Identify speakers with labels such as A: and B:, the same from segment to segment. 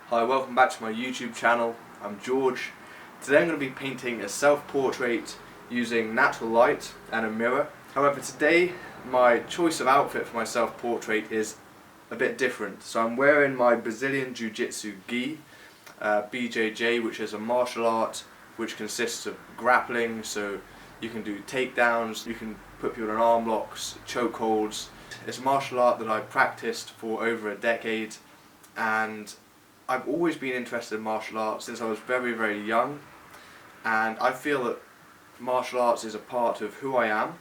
A: Hi, welcome back to my YouTube channel. I'm George. Today I'm going to be painting a self-portrait using natural light and a mirror. However, today my choice of outfit for my self-portrait is a bit different. So I'm wearing my Brazilian Jiu-Jitsu gi, BJJ, which is a martial art which consists of grappling, so you can do takedowns, you can put people in arm locks, chokeholds. It's a martial art that I've practiced for over a decade, and I've always been interested in martial arts since I was very, very young, and I feel that martial arts is a part of who I am.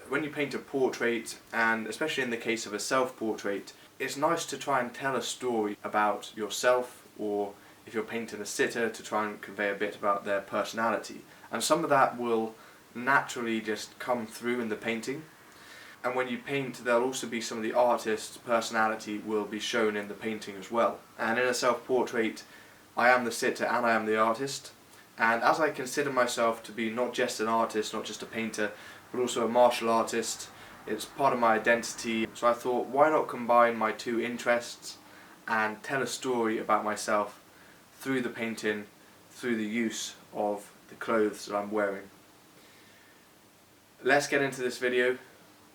A: When you paint a portrait, and especially in the case of a self-portrait, it's nice to try and tell a story about yourself, or if you're painting a sitter, to try and convey a bit about their personality. And some of that will naturally just come through in the painting. And when you paint, there'll also be some of the artist's personality will be shown in the painting as well. And in a self-portrait, I am the sitter and I am the artist. And as I consider myself to be not just an artist, not just a painter, but also a martial artist, it's part of my identity. So I thought, why not combine my two interests and tell a story about myself through the painting, through the use of the clothes that I'm wearing. Let's get into this video.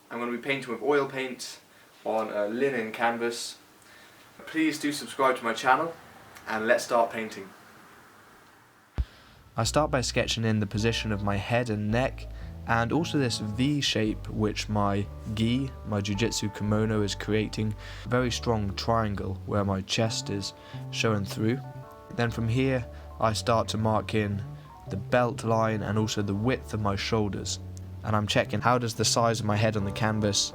A: I'm going to be painting with oil paint on a linen canvas. Please do subscribe to my channel and let's start painting. I start by sketching in the position of my head and neck, and also this V shape which my gi, my jiu-jitsu kimono, is creating. A very strong triangle where my chest is showing through. Then from here I start to mark in the belt line and also the width of my shoulders. And I'm checking how does the size of my head on the canvas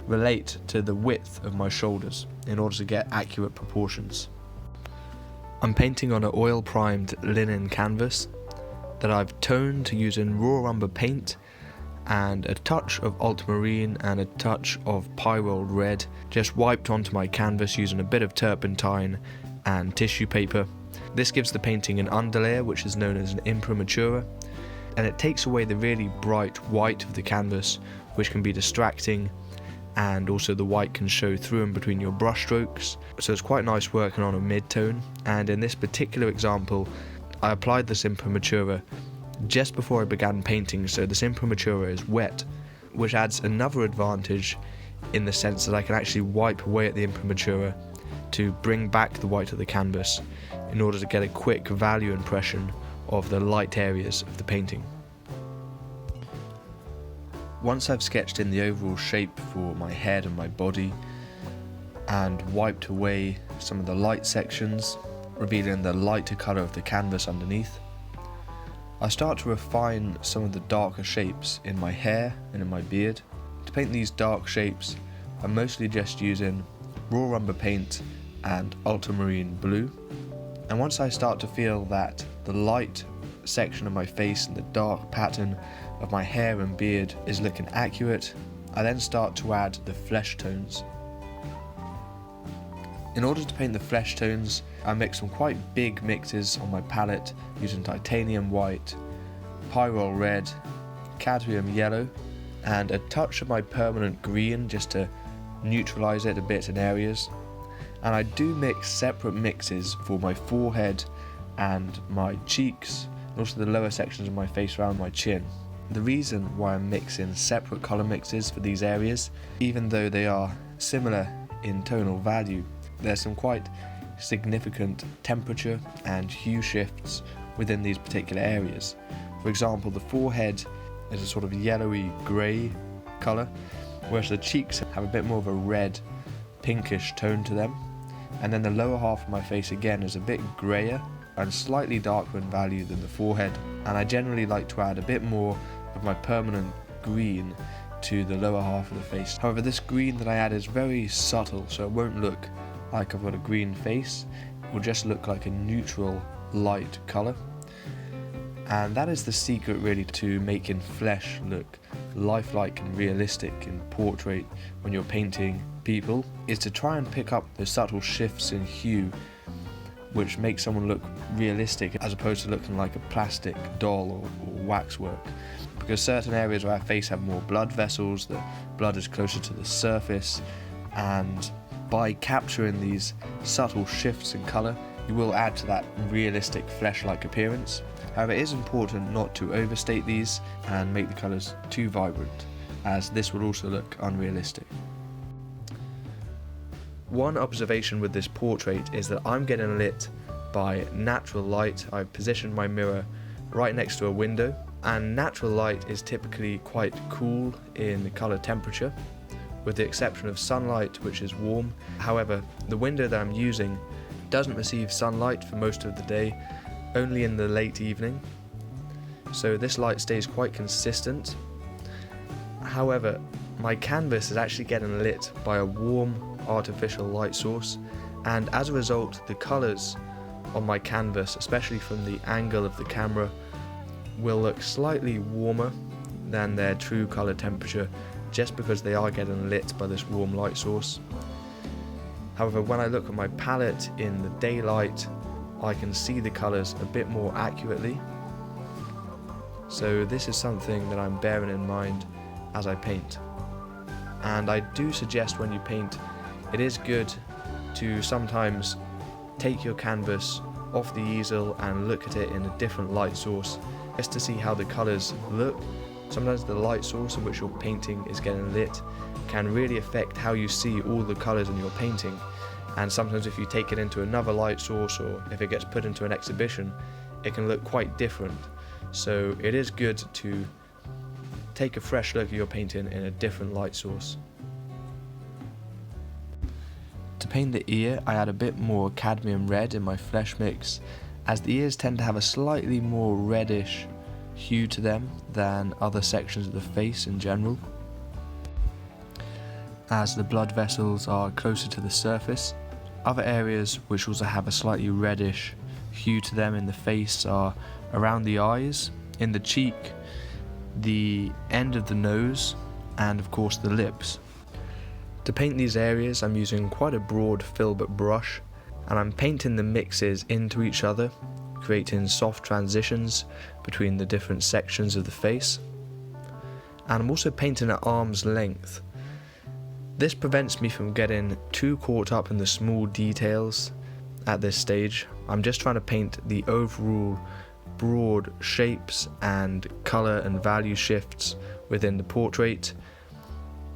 A: relate to the width of my shoulders in order to get accurate proportions. I'm painting on an oil primed linen canvas that I've toned using raw umber paint and a touch of ultramarine and a touch of pyrrole red, just wiped onto my canvas using a bit of turpentine and tissue paper. This gives the painting an underlayer which is known as an imprimatura, and it takes away the really bright white of the canvas, which can be distracting, and also the white can show through and between your brush strokes. So it's quite nice working on a mid-tone, and in this particular example I applied this imprimatura just before I began painting, so this imprimatura is wet, which adds another advantage in the sense that I can actually wipe away at the imprimatura to bring back the white of the canvas in order to get a quick value impression of the light areas of the painting. Once I've sketched in the overall shape for my head and my body and wiped away some of the light sections, revealing the lighter colour of the canvas underneath, I start to refine some of the darker shapes in my hair and in my beard. To paint these dark shapes, I'm mostly just using raw umber paint and ultramarine blue. And once I start to feel that the light section of my face and the dark pattern of my hair and beard is looking accurate, I then start to add the flesh tones. In order to paint the flesh tones, I mix some quite big mixes on my palette using titanium white, pyrrole red, cadmium yellow, and a touch of my permanent green just to neutralize it a bit in areas. And I do mix separate mixes for my forehead and my cheeks, and also the lower sections of my face around my chin. The reason why I'm mixing separate colour mixes for these areas, even though they are similar in tonal value, there's some quite significant temperature and hue shifts within these particular areas. For example, the forehead is a sort of yellowy grey colour, whereas the cheeks have a bit more of a red pinkish tone to them. And then the lower half of my face again is a bit greyer and slightly darker in value than the forehead, and I generally like to add a bit more of my permanent green to the lower half of the face. However, this green that I add is very subtle, so it won't look like I've got a green face. It will just look like a neutral light colour. And that is the secret really to making flesh look lifelike and realistic in portrait when you're painting people, is to try and pick up the subtle shifts in hue which make someone look realistic as opposed to looking like a plastic doll or waxwork. Because certain areas of our face have more blood vessels, the blood is closer to the surface, and by capturing these subtle shifts in colour, you will add to that realistic flesh-like appearance. However, it is important not to overstate these and make the colours too vibrant, as this will also look unrealistic. One observation with this portrait is that I'm getting lit by natural light. I've positioned my mirror right next to a window, and natural light is typically quite cool in colour temperature, with the exception of sunlight, which is warm. However, the window that I'm using doesn't receive sunlight for most of the day, only in the late evening, so this light stays quite consistent. However, my canvas is actually getting lit by a warm artificial light source, and as a result the colours on my canvas, especially from the angle of the camera, will look slightly warmer than their true colour temperature, just because they are getting lit by this warm light source. However, when I look at my palette in the daylight, I can see the colours a bit more accurately. So this is something that I'm bearing in mind as I paint. And I do suggest when you paint, it is good to sometimes take your canvas off the easel and look at it in a different light source, just to see how the colours look. Sometimes the light source in which your painting is getting lit can really affect how you see all the colours in your painting. And sometimes if you take it into another light source, or if it gets put into an exhibition, it can look quite different. So it is good to take a fresh look at your painting in a different light source. To paint the ear, I add a bit more cadmium red in my flesh mix, as the ears tend to have a slightly more reddish hue to them than other sections of the face in general, as the blood vessels are closer to the surface. Other areas which also have a slightly reddish hue to them in the face are around the eyes, in the cheek, the end of the nose, and of course the lips. To paint these areas, I'm using quite a broad filbert brush, and I'm painting the mixes into each other, creating soft transitions between the different sections of the face. And I'm also painting at arm's length. This prevents me from getting too caught up in the small details at this stage. I'm just trying to paint the overall broad shapes and colour and value shifts within the portrait,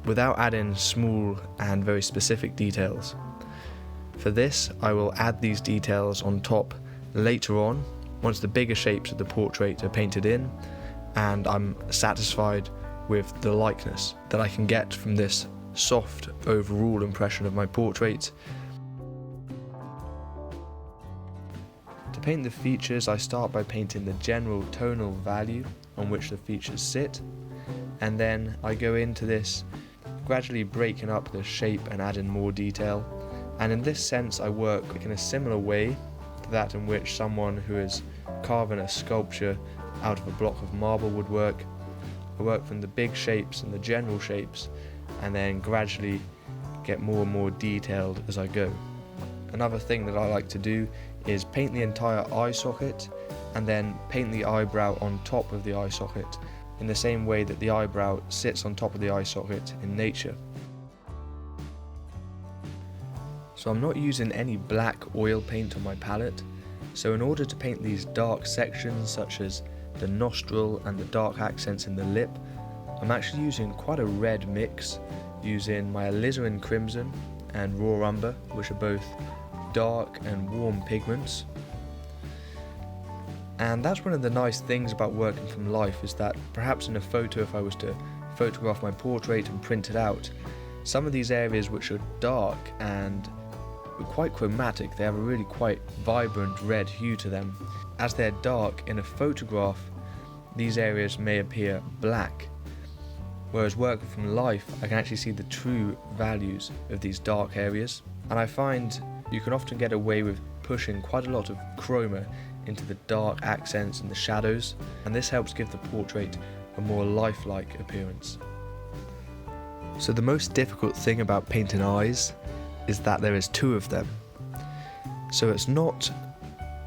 A: without adding small and very specific details. For this, I will add these details on top later on, once the bigger shapes of the portrait are painted in, and I'm satisfied with the likeness that I can get from this soft overall impression of my portrait. To paint the features, I start by painting the general tonal value on which the features sit, and then I go into this gradually breaking up the shape and adding more detail. And in this sense, I work in a similar way to that in which someone who is carving a sculpture out of a block of marble would work. I work from the big shapes and the general shapes, and then gradually get more and more detailed as I go. Another thing that I like to do is paint the entire eye socket, and then paint the eyebrow on top of the eye socket, in the same way that the eyebrow sits on top of the eye socket in nature. So I'm not using any black oil paint on my palette, so in order to paint these dark sections such as the nostril and the dark accents in the lip, I'm actually using quite a red mix, using my alizarin crimson and raw umber, which are both dark and warm pigments. And that's one of the nice things about working from life, is that perhaps in a photo, if I was to photograph my portrait and print it out, some of these areas which are dark and quite chromatic, they have a really quite vibrant red hue to them. As they're dark in a photograph, these areas may appear black, whereas working from life, I can actually see the true values of these dark areas. And I find you can often get away with pushing quite a lot of chroma into the dark accents and the shadows, and this helps give the portrait a more lifelike appearance. So the most difficult thing about painting eyes is that there is two of them. So it's not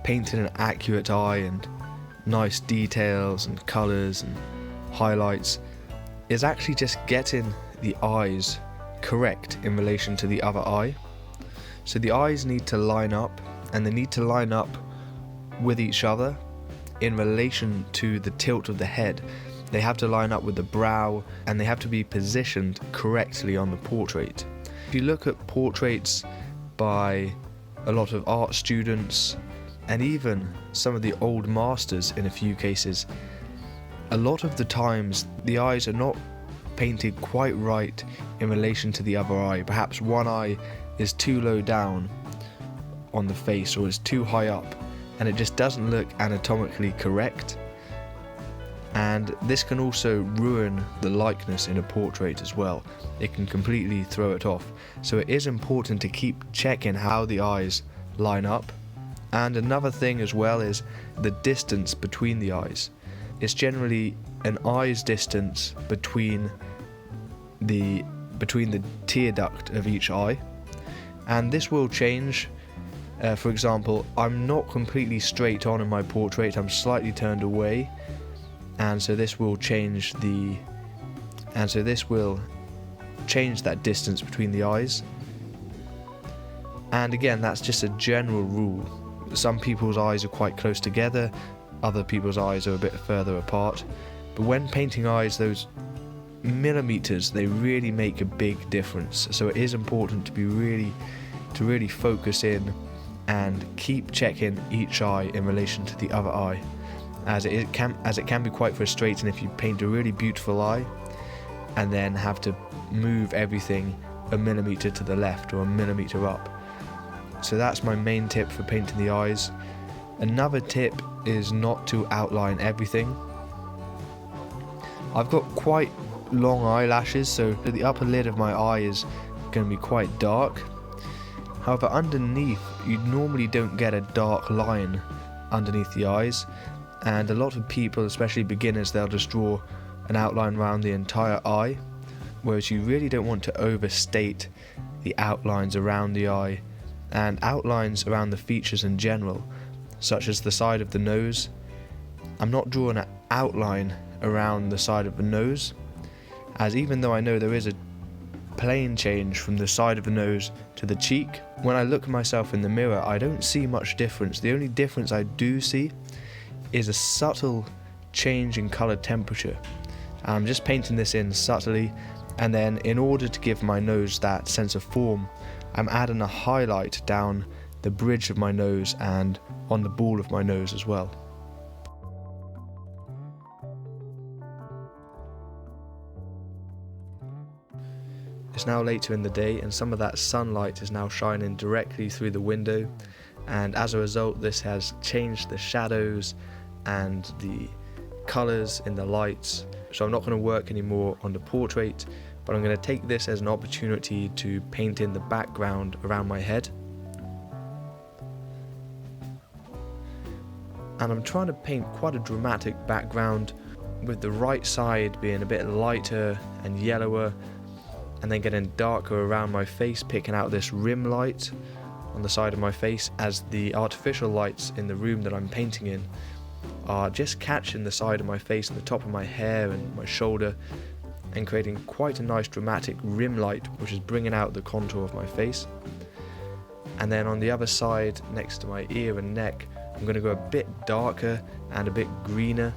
A: painting an accurate eye and nice details and colours and highlights. It's actually just getting the eyes correct in relation to the other eye. So the eyes need to line up and they need to line up with each other in relation to the tilt of the head. They have to line up with the brow, and they have to be positioned correctly on the portrait. If you look at portraits by a lot of art students, and even some of the old masters in a few cases, a lot of the times the eyes are not painted quite right in relation to the other eye. Perhaps one eye is too low down on the face, or is too high up, and it just doesn't look anatomically correct. And this can also ruin the likeness in a portrait as well. It can completely throw it off. So it is important to keep checking how the eyes line up. And another thing as well is the distance between the eyes. It's generally an eye's distance between the tear duct of each eye, and this will change. For example, I'm not completely straight on in my portrait, I'm slightly turned away, and so this will change that distance between the eyes. And again, that's just a general rule. Some people's eyes are quite close together, other people's eyes are a bit further apart, but when painting eyes, those millimeters, they really make a big difference. So it is important to really focus in and keep checking each eye in relation to the other eye, as it can be quite frustrating if you paint a really beautiful eye and then have to move everything a millimeter to the left or a millimeter up. So that's my main tip for painting the eyes. Another tip is not to outline everything. I've got quite long eyelashes, so the upper lid of my eye is going to be quite dark. However, underneath, you normally don't get a dark line underneath the eyes, and a lot of people, especially beginners, they'll just draw an outline around the entire eye, whereas you really don't want to overstate the outlines around the eye and outlines around the features in general, such as the side of the nose. I'm not drawing an outline around the side of the nose, as even though I know there is a plane change from the side of the nose to the cheek, when I look at myself in the mirror, I don't see much difference. The only difference I do see is a subtle change in color temperature. I'm just painting this in subtly, and then in order to give my nose that sense of form, I'm adding a highlight down the bridge of my nose and on the ball of my nose as well. It's now later in the day, and some of that sunlight is now shining directly through the window, and as a result this has changed the shadows and the colours in the lights. So I'm not going to work anymore on the portrait, but I'm going to take this as an opportunity to paint in the background around my head. And I'm trying to paint quite a dramatic background, with the right side being a bit lighter and yellower, and then getting darker around my face, picking out this rim light on the side of my face, as the artificial lights in the room that I'm painting in are just catching the side of my face and the top of my hair and my shoulder, and creating quite a nice dramatic rim light which is bringing out the contour of my face. And then on the other side, next to my ear and neck, I'm going to go a bit darker and a bit greener,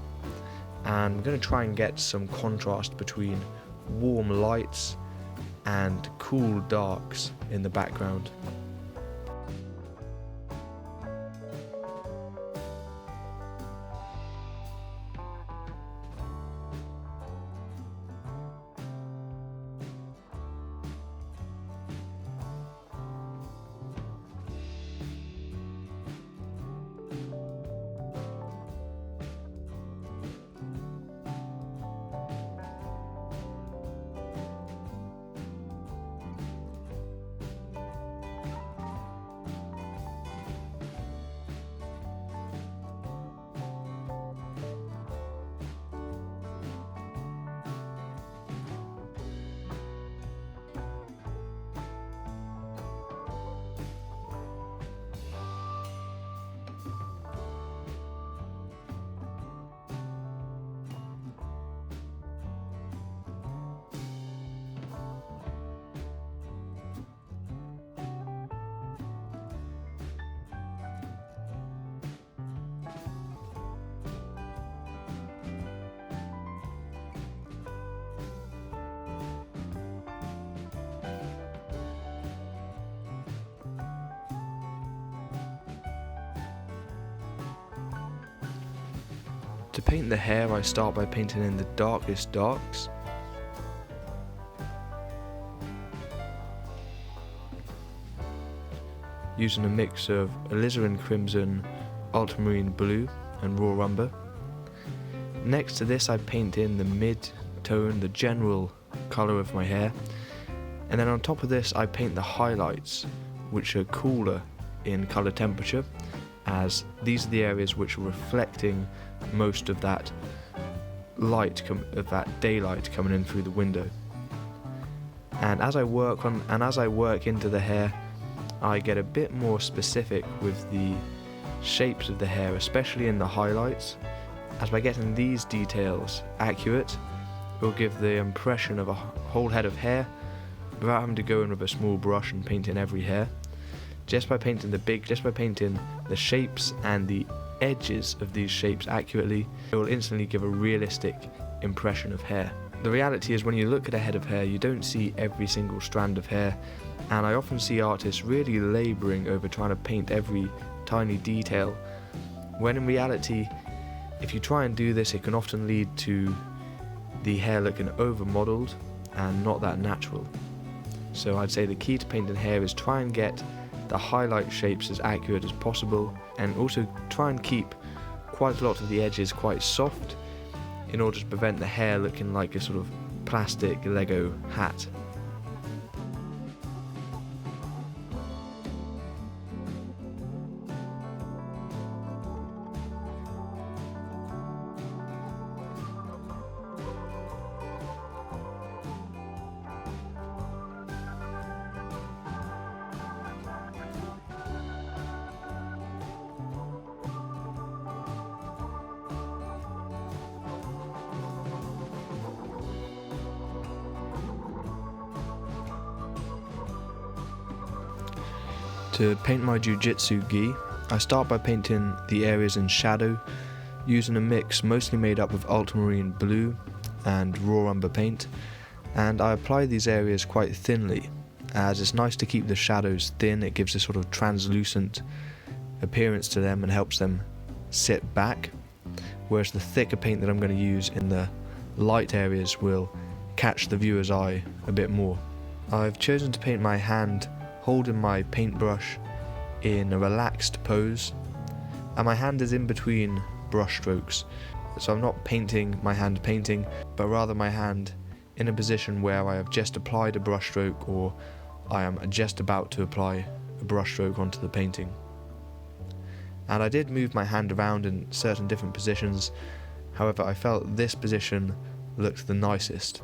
A: and I'm going to try and get some contrast between warm lights and cool darks in the background. To paint the hair, I start by painting in the darkest darks. Using a mix of alizarin crimson, ultramarine blue and raw umber. Next to this I paint in the mid-tone, the general colour of my hair, and then on top of this I paint the highlights, which are cooler in colour temperature, as these are the areas which are reflecting most of that light, of that daylight coming in through the window. And as I work into the hair, I get a bit more specific with the shapes of the hair, especially in the highlights, as by getting these details accurate, it will give the impression of a whole head of hair without having to go in with a small brush and paint in every hair. Just by painting the shapes and the edges of these shapes accurately, it will instantly give a realistic impression of hair. The reality is, when you look at a head of hair, you don't see every single strand of hair, and I often see artists really labouring over trying to paint every tiny detail, when in reality, if you try and do this, it can often lead to the hair looking over-modelled and not that natural. So I'd say the key to painting hair is try and get the highlight shapes as accurate as possible, and also try and keep quite a lot of the edges quite soft in order to prevent the hair looking like a sort of plastic Lego hat. To paint my jiu-jitsu gi, I start by painting the areas in shadow, using a mix mostly made up of ultramarine blue and raw umber paint, and I apply these areas quite thinly, as it's nice to keep the shadows thin. It gives a sort of translucent appearance to them and helps them sit back, whereas the thicker paint that I'm going to use in the light areas will catch the viewer's eye a bit more. I've chosen to paint my hand holding my paintbrush in a relaxed pose, and my hand is in between brush strokes, so I'm not painting my hand painting, but rather my hand in a position where I have just applied a brush stroke, or I am just about to apply a brush stroke onto the painting. And I did move my hand around in certain different positions, however I felt this position looked the nicest.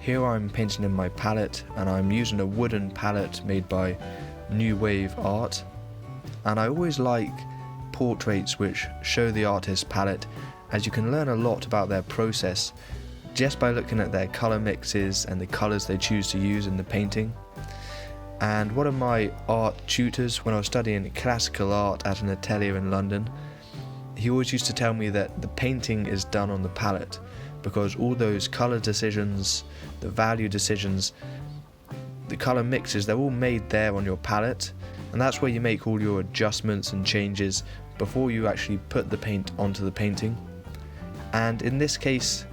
A: Here I'm painting in my palette, and I'm using a wooden palette made by New Wave Art. And I always like portraits which show the artist's palette, as you can learn a lot about their process just by looking at their colour mixes and the colours they choose to use in the painting. And one of my art tutors, when I was studying classical art at an atelier in London, he always used to tell me that the painting is done on the palette, because all those colour decisions, the value decisions, the colour mixes, they're all made there on your palette, and that's where you make all your adjustments and changes before you actually put the paint onto the painting. And in this case,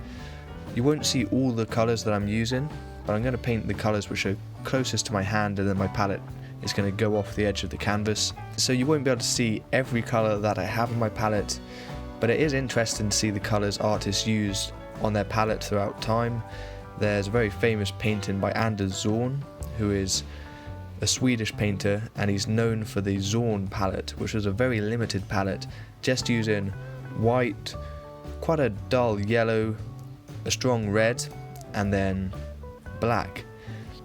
A: you won't see all the colours that I'm using, but I'm going to paint the colours which are closest to my hand, and then my palette is going to go off the edge of the canvas. So you won't be able to see every colour that I have in my palette, but it is interesting to see the colours artists used on their palette throughout time. There's a very famous painting by Anders Zorn, who is a Swedish painter, and he's known for the Zorn palette, which was a very limited palette, just using white, quite a dull yellow, a strong red, and then black.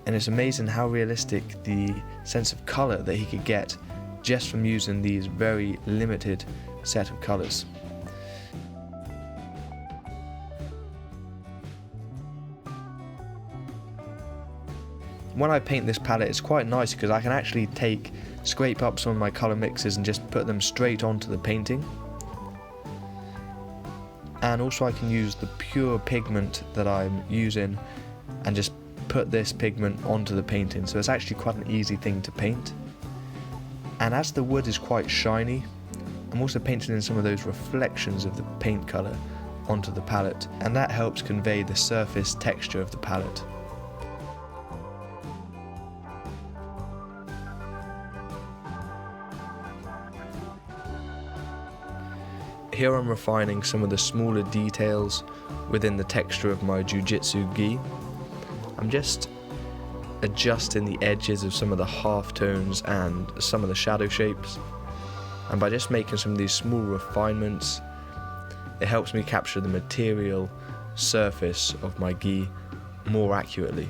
A: And it's amazing how realistic the sense of colour that he could get just from using these very limited set of colours. When I paint this palette, it's quite nice because I can actually scrape up some of my colour mixes and just put them straight onto the painting. And also I can use the pure pigment that I'm using and just put this pigment onto the painting, so it's actually quite an easy thing to paint. And as the wood is quite shiny, I'm also painting in some of those reflections of the paint colour onto the palette, and that helps convey the surface texture of the palette. Here I'm refining some of the smaller details within the texture of my jiu-jitsu gi. I'm just adjusting the edges of some of the half tones and some of the shadow shapes, and by just making some of these small refinements, it helps me capture the material surface of my gi more accurately.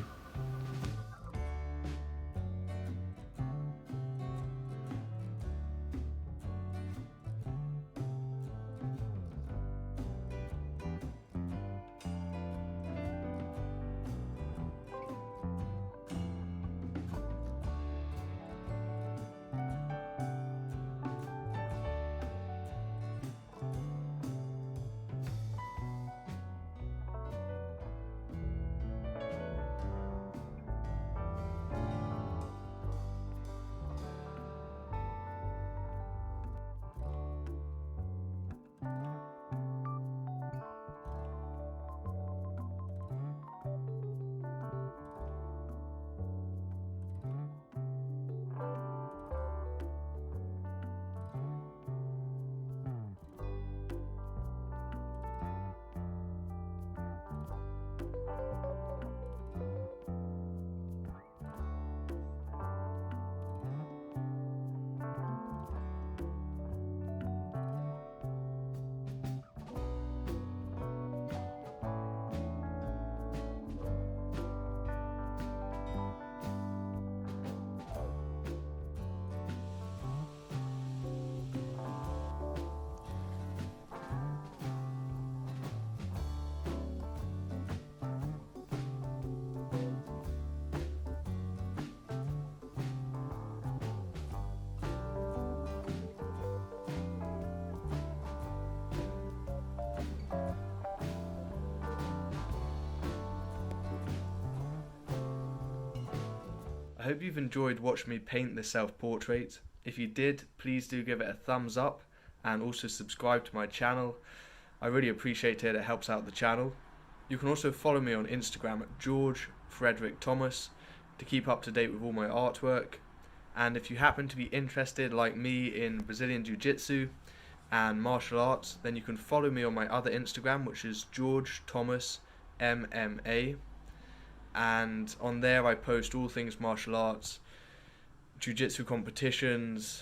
A: I hope you've enjoyed watching me paint this self-portrait. If you did, please do give it a thumbs up and also subscribe to my channel. I really appreciate it, it helps out the channel. You can also follow me on Instagram at George Frederick Thomas to keep up to date with all my artwork. And if you happen to be interested, like me, in Brazilian Jiu-Jitsu and martial arts, then you can follow me on my other Instagram, which is George Thomas MMA. And on there I post all things martial arts, jiu-jitsu competitions,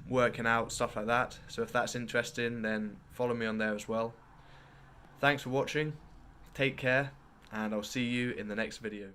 A: working out, stuff like that. So if that's interesting, then follow me on there as well. Thanks for watching, take care, and I'll see you in the next video.